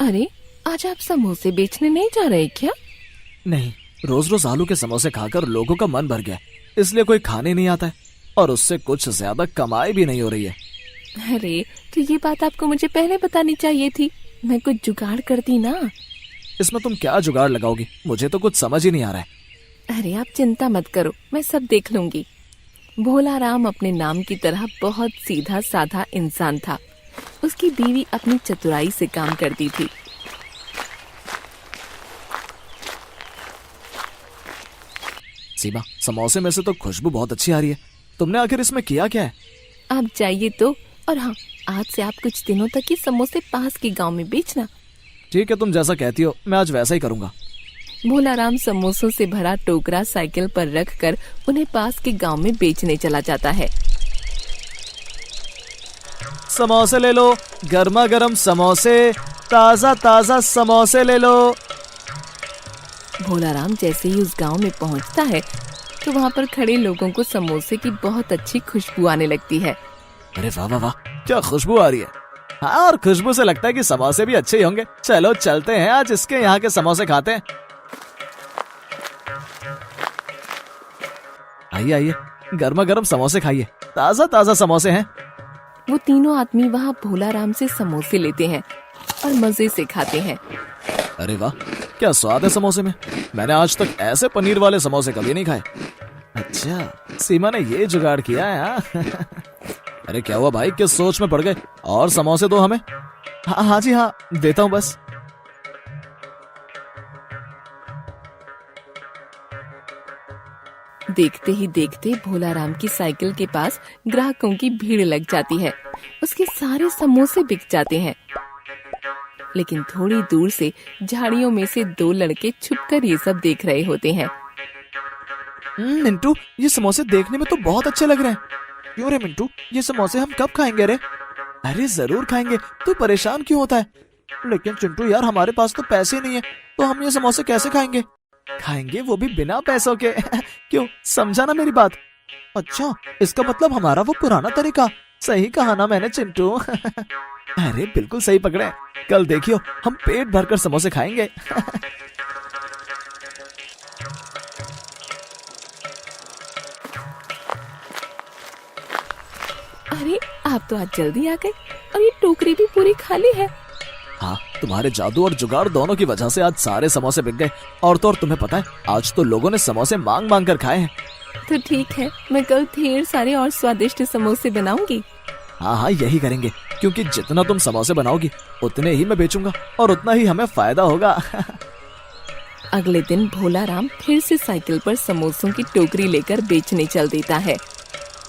अरे, आज आप समोसे बेचने नहीं जा रहे क्या? नहीं, रोज रोज आलू के समोसे खाकर लोगों का मन भर गया, इसलिए कोई खाने नहीं आता है और उससे कुछ ज्यादा कमाई भी नहीं हो रही है। अरे, तो ये बात आपको मुझे पहले बतानी चाहिए थी, मैं कुछ जुगाड़ करती ना। इसमें तुम क्या जुगाड़ लगाओगी? मुझे तो कुछ समझ ही नहीं आ रहा है। अरे आप चिंता मत करो, मैं सब देख लूंगी। भोला राम अपने नाम की तरह बहुत सीधा साधा इंसान था। उसकी बीवी अपनी चतुराई से काम करती थी। सीमा, समोसे में से तो खुशबू बहुत अच्छी आ रही है। तुमने आखिर इसमें किया क्या है? आप जाइए तो, और हाँ, आज से आप कुछ दिनों तक ये समोसे पास के गांव में बेचना। ठीक है, तुम जैसा कहती हो, मैं आज वैसा ही करूंगा। भोला राम समोसों से भरा टोकरा साइकिल पर रखकर उन्हें पास के गांव में बेचने चला जाता है। समोसे ले लो, गर्मा गर्म समोसे, ताजा ताजा समोसे ले लो। भोला राम जैसे ही उस गांव में पहुंचता है तो वहां पर खड़े लोगों को समोसे की बहुत अच्छी खुशबू आने लगती है। अरे वाह वाह वाह, क्या खुशबू आ रही है। हाँ, और खुशबू से लगता है कि समोसे भी अच्छे ही होंगे। चलो चलते हैं, आज इसके यहाँ के समोसे खाते हैं। आइए आइए, गर्मा गर्म समोसे खाइए, ताजा ताजा समोसे हैं। वो तीनों आदमी वहाँ भोला राम से समोसे लेते हैं और मजे से खाते हैं। अरे वाह, क्या स्वाद है समोसे में। मैंने आज तक ऐसे पनीर वाले समोसे कभी नहीं खाए। अच्छा, सीमा ने ये जुगाड़ किया है। हाँ? अरे क्या हुआ भाई, किस सोच में पड़ गए? और समोसे दो हमें। हाँ जी हाँ, देता हूँ बस। देखते ही देखते भोला राम की साइकिल के पास ग्राहकों की भीड़ लग जाती है। उसके सारे समोसे बिक जाते हैं। लेकिन थोड़ी दूर से झाड़ियों में से दो लड़के छुपकर ये सब देख रहे होते हैं। मिंटू, ये समोसे देखने में तो बहुत अच्छे लग रहे हैं। क्यों रे मिंटू, ये समोसे हम कब खाएंगे रे? अरे जरूर खाएंगे, तू परेशान क्यों होता है? लेकिन चिंटू यार, हमारे पास तो पैसे नहीं है, तो हम ये समोसे कैसे खाएंगे? खाएंगे वो भी बिना पैसों के। क्यों, समझा ना मेरी बात? अच्छा, इसका मतलब हमारा वो पुराना तरीका। सही कहा ना मैंने चिंटू। अरे बिल्कुल सही पकड़े। कल देखियो, हम पेट भरकर समोसे खाएंगे। अरे आप तो आज जल्दी आ गए और ये टोकरी भी पूरी खाली है। हाँ, तुम्हारे जादू और जुगाड़ दोनों की वजह से आज सारे समोसे बिक गए। और तो और तुम्हें पता है, आज तो लोगों ने समोसे मांग मांग कर खाए हैं। तो ठीक है, मैं कल ढेर सारे और स्वादिष्ट समोसे बनाऊंगी। हाँ हाँ, यही करेंगे, क्योंकि जितना तुम समोसे बनाओगी उतने ही मैं बेचूंगा और उतना ही हमें फायदा होगा। अगले दिन भोला राम फिर से साइकिल पर समोसों की टोकरी लेकर बेचने चल देता है।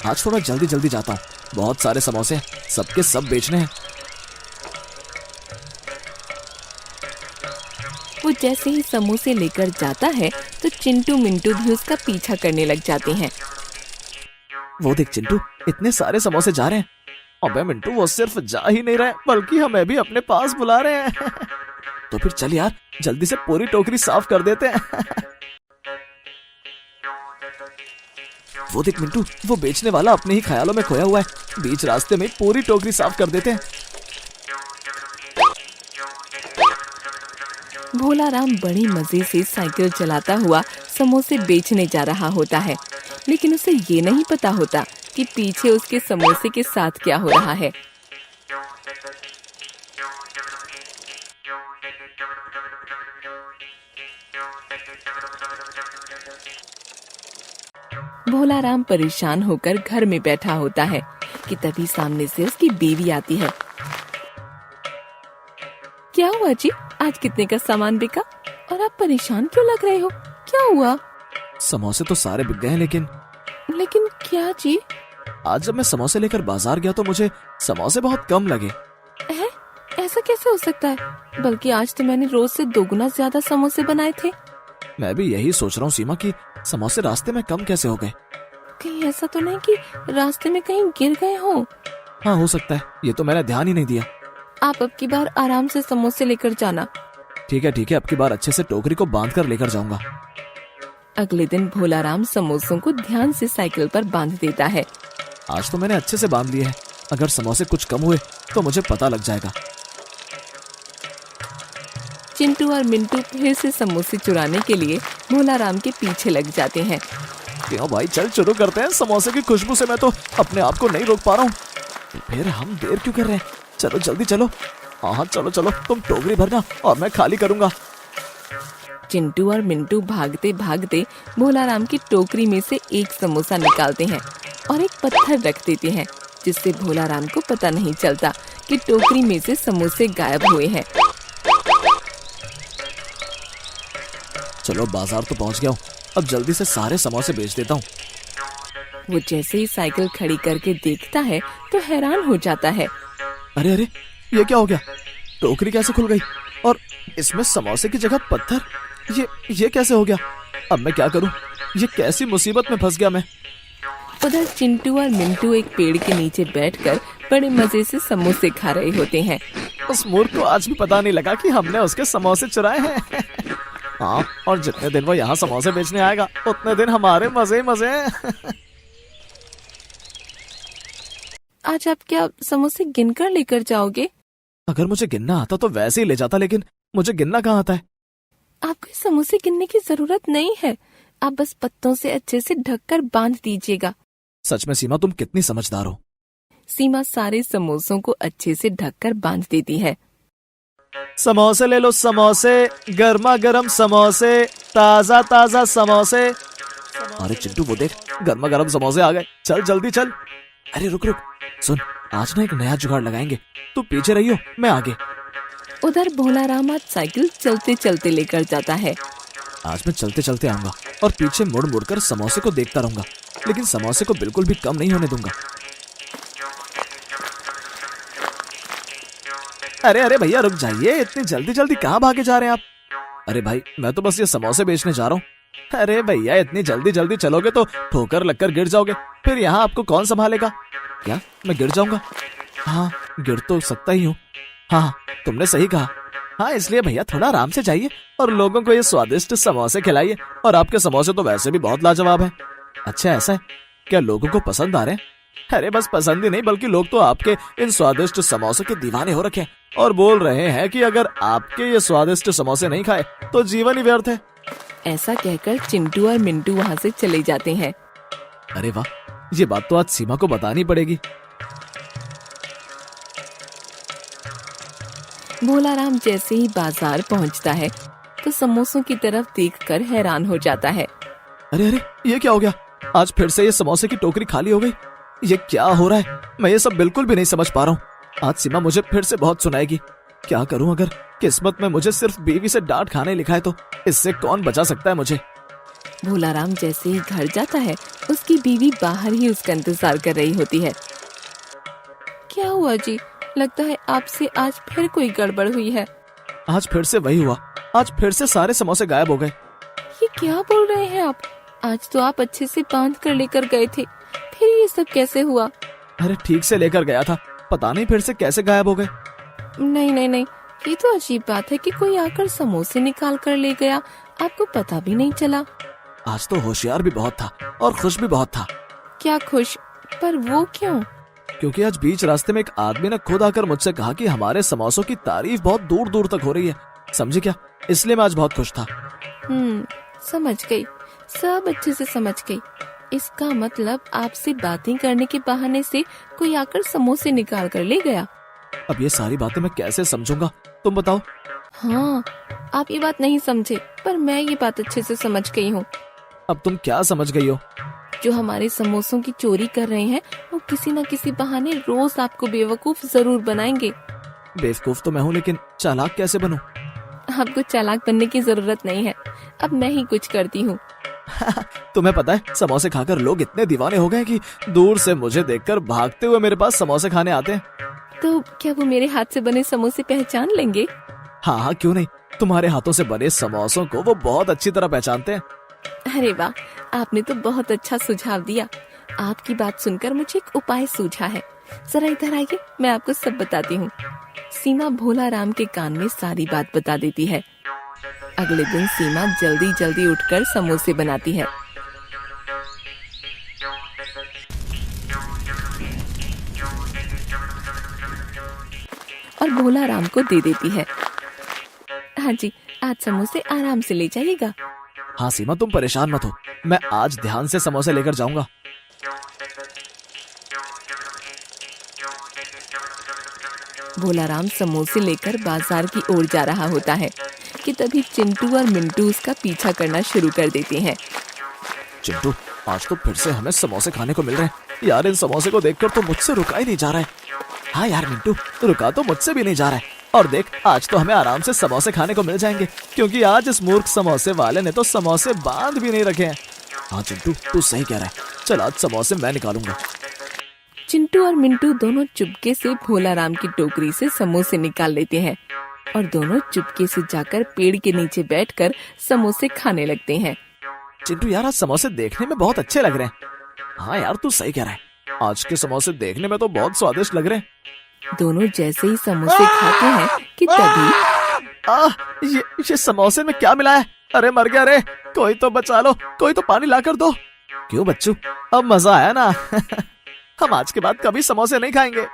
आज थोड़ा जल्दी जल्दी जाता हूँ, बहुत सारे समोसे हैं, सबके सब बेचने हैं। वो जैसे ही समोसे लेकर जाता है तो चिंटू मिंटू भी उसका पीछा करने लग जाते हैं। वो देख चिंटू, इतने सारे समोसे जा रहे हैं। अबे मिंटू, वो सिर्फ जा ही नहीं रहे बल्कि हमें भी अपने पास बुला रहे हैं। तो फिर चल यार, जल्दी से पूरी टोकरी साफ कर देते हैं। वो देख मिंटू, वो बेचने वाला अपने ही ख्यालों में खोया हुआ है। बीच रास्ते में पूरी टोकरी साफ कर देते हैं। भोला राम बड़ी मजे से साइकिल चलाता हुआ समोसे बेचने जा रहा होता है, लेकिन उसे ये नहीं पता होता कि पीछे उसके समोसे के साथ क्या हो रहा है। भोला राम परेशान होकर घर में बैठा होता है कि तभी सामने से उसकी बीवी आती है। क्या हुआ जी, आज कितने का सामान बिका और आप परेशान क्यों लग रहे हो? क्या हुआ? समोसे तो सारे बिक गए, लेकिन क्या जी? आज जब मैं समोसे लेकर बाजार गया तो मुझे समोसे बहुत कम लगे। है? ऐसा कैसे हो सकता है? बल्कि आज तो मैंने रोज से दोगुना ज्यादा समोसे बनाए थे। मैं भी यही सोच रहा हूँ सीमा, कि समोसे रास्ते में कम कैसे हो गए। कहीं ऐसा तो नहीं कि रास्ते में कहीं गिर गए हो? हाँ, हो सकता है, ये तो मैंने ध्यान ही नहीं दिया। आप अब की बार आराम से समोसे लेकर जाना। ठीक है, अब की बार अच्छे से टोकरी को बांध कर लेकर जाऊंगा। अगले दिन भोला राम समोसों को ध्यान से साइकिल पर बांध देता है। आज तो मैंने अच्छे से बांध लिए हैं। अगर समोसे कुछ कम हुए तो मुझे पता लग जाएगा। चिंटू और मिंटू फिर से समोसे चुराने के लिए भोला राम के पीछे लग जाते हैं। क्यों भाई, चल शुरू करते हैं। समोसे की खुशबू से मैं तो अपने आप को नहीं रोक पा रहा हूँ। फिर हम देर क्यों कर रहे हैं? चलो जल्दी चलो। हाँ चलो चलो, तुम टोकरी भरना और मैं खाली करूंगा। चिंटू और मिंटू भागते भागते भोला राम की टोकरी में से एक समोसा निकालते हैं और एक पत्थर रख देते हैं, जिससे भोला राम को पता नहीं चलता कि टोकरी में से समोसे गायब हुए हैं। चलो बाजार तो पहुंच गया हूँ, अब जल्दी से सारे समोसे बेच देता हूँ। वो जैसे ही साइकिल खड़ी करके देखता है तो हैरान हो जाता है। अरे अरे, ये क्या हो गया? टोकरी कैसे खुल गई और इसमें समोसे की जगह पत्थर? ये कैसे हो गया? अब मैं क्या करूं? ये कैसी मुसीबत में फंस गया मैं। उधर चिंटू और मिंटू एक पेड़ के नीचे बैठकर बड़े मजे से समोसे खा रहे होते हैं। उस मूर्ख को आज भी पता नहीं लगा कि हमने उसके समोसे चुराए हैं। हाँ, और जितने दिन वो यहाँ समोसे बेचने आएगा उतने दिन हमारे मजे ही मजे हैं। आज आप क्या समोसे गिनकर लेकर जाओगे? अगर मुझे गिनना आता तो वैसे ही ले जाता, लेकिन मुझे गिनना कहाँ आता है? आपको समोसे गिनने की जरूरत नहीं है, आप बस पत्तों से अच्छे से ढककर बांध दीजिएगा। सच में सीमा, तुम कितनी समझदार हो। सीमा सारे समोसों को अच्छे से ढककर बांध देती है। समोसे ले लो समोसे, गर्मा गर्म समोसे, ताजा ताजा समोसे। अरे चिंटू वो देख, गर्मा गर्म समोसे आ गए, चल जल्दी चल। अरे रुक रुक, सुन, आज ना एक नया जुगाड़ लगाएंगे, तू पीछे रहियो, मैं आगे। उधर भोला राम आज साइकिल चलते चलते लेकर जाता है। आज मैं चलते चलते आऊंगा और पीछे मुड़ मुड़ कर समोसे को देखता रहूंगा, लेकिन समोसे को बिल्कुल भी कम नहीं होने दूंगा। अरे अरे भैया रुक जाइए, इतनी जल्दी जल्दी कहाँ भागे जा रहे हैं आप? अरे भाई, मैं तो बस ये समोसे बेचने जा रहा हूँ। अरे भैया, इतनी जल्दी जल्दी चलोगे तो ठोकर लगकर गिर जाओगे, फिर यहाँ आपको कौन संभालेगा? क्या मैं गिर जाऊंगा? हाँ, गिर तो सकता ही हूँ। हाँ, तुमने सही कहा। हाँ, इसलिए भैया थोड़ा आराम से जाइए और लोगों को ये स्वादिष्ट समोसे खिलाइए। और आपके समोसे तो वैसे भी बहुत लाजवाब हैं। अच्छा ऐसा है क्या? लोगों को पसंद आ रहे हैं? अरे बस पसंद ही नहीं, बल्कि लोग तो आपके इन स्वादिष्ट समोसे के दीवाने हो रखे हैं और बोल रहे हैं कि अगर आपके ये स्वादिष्ट समोसे नहीं खाए तो जीवन ही व्यर्थ है। ऐसा कहकर चिंटू और मिंटू वहाँ से चले जाते हैं। अरे वाह, ये बात तो आज सीमा को बतानी पड़ेगी। भोला राम जैसे ही बाजार पहुँचता है तो समोसों की तरफ देखकर हैरान हो जाता है। अरे अरे, ये क्या हो गया? आज फिर से ये समोसे की टोकरी खाली हो गई। ये क्या हो रहा है? मैं ये सब बिल्कुल भी नहीं समझ पा रहा हूँ। आज सीमा मुझे फिर से बहुत सुनाएगी। क्या करूं? अगर किस्मत में मुझे सिर्फ बीवी से डांट खाने लिखा है तो इससे कौन बचा सकता है मुझे? भोला राम जैसे ही घर जाता है उसकी बीवी बाहर ही उसका इंतजार कर रही होती है। क्या हुआ जी? लगता है आपसे आज फिर कोई गड़बड़ हुई है। आज फिर से वही हुआ। आज फिर से सारे समोसे गायब हो गए। ये क्या बोल रहे हैं आप? आज तो आप अच्छे से बांध कर लेकर गए थे, फिर ये सब कैसे हुआ? अरे ठीक से लेकर गया था, पता नहीं फिर से कैसे गायब हो गए। नहीं नहीं नहीं, ये तो अजीब बात है कि कोई आकर समोसे निकाल कर ले गया, आपको पता भी नहीं चला। आज तो होशियार भी बहुत था और खुश भी बहुत था। क्या खुश? पर वो क्यों? क्योंकि आज बीच रास्ते में एक आदमी ने खुद आकर मुझसे कहा कि हमारे समोसों की तारीफ बहुत दूर दूर तक हो रही है। समझे क्या? इसलिए मैं आज बहुत खुश था। समझ गई, सब अच्छे से समझ गई। इसका मतलब आपसे बातें करने के बहाने से कोई आकर समोसे निकाल कर ले गया। अब ये सारी बातें मैं कैसे समझूंगा, तुम बताओ। हाँ, आप ये बात नहीं समझे, पर मैं ये बात अच्छे से समझ गई हूँ। अब तुम क्या समझ गई हो? जो हमारे समोसों की चोरी कर रहे हैं वो किसी न किसी बहाने रोज आपको बेवकूफ जरूर बनाएंगे। बेवकूफ तो मैं हूँ, लेकिन चालाक कैसे बनूं? आपको चालाक बनने की जरूरत नहीं है, अब मैं ही कुछ करती हूँ। तुम्हें पता है, समोसे खाकर लोग इतने दीवाने हो गए कि दूर से मुझे देखकर भागते हुए मेरे पास समोसे खाने आते हैं। तो क्या वो मेरे हाथ से बने समोसे पहचान लेंगे? हाँ हाँ, क्यों नहीं। तुम्हारे हाथों से बने समोसों को वो बहुत अच्छी तरह पहचानते हैं। अरे वाह, आपने तो बहुत अच्छा सुझाव दिया। आपकी बात सुनकर मुझे एक उपाय सूझा है। जरा इधर आइए, मैं आपको सब बताती हूँ। सीमा भोला राम के कान में सारी बात बता देती है। अगले दिन सीमा जल्दी जल्दी उठकर समोसे बनाती है। और भोला राम को दे देती है। हाँ जी, आज समोसे आराम से ले जाइएगा। हाँ सीमा, तुम परेशान मत हो, मैं आज ध्यान से समोसे लेकर जाऊंगा। भोलाराम समोसे लेकर बाजार की ओर जा रहा होता है कि तभी चिंटू और मिंटू उसका पीछा करना शुरू कर देते हैं। चिंटू, आज तो फिर से हमें समोसे खाने को मिल रहे हैं यार। इन समोसे को देखकर तो मुझसे रुका ही नहीं जा रहा है। हाँ यार मिंटू, रुका तो मुझसे भी नहीं जा रहा है। और देख, आज तो हमें आराम से समोसे खाने को मिल जाएंगे, क्योंकि आज इस मूर्ख समोसे वाले ने तो समोसे बांध भी नहीं रखे हैं। हाँ चिंटू, तू सही कह रहा है। चल आज समोसे मैं निकालूंगा। चिंटू और मिंटू दोनों चुपके से भोलाराम की टोकरी से समोसे निकाल लेते हैं और दोनों चुपके से जाकर पेड़ के नीचे बैठकर समोसे खाने लगते हैं। चिंटू यार, आज समोसे देखने में बहुत अच्छे लग रहे हैं। हाँ यार, तू सही कह रहा है, आज के समोसे देखने में तो बहुत स्वादिष्ट लग रहे हैं। दोनों जैसे ही समोसे खाते हैं कि तभी ये समोसे में क्या मिला है? अरे मर गया रे, कोई तो बचा लो, कोई तो पानी लाकर दो। क्यों बच्चू, अब मजा आया ना? हम आज के बाद कभी समोसे नहीं खाएंगे।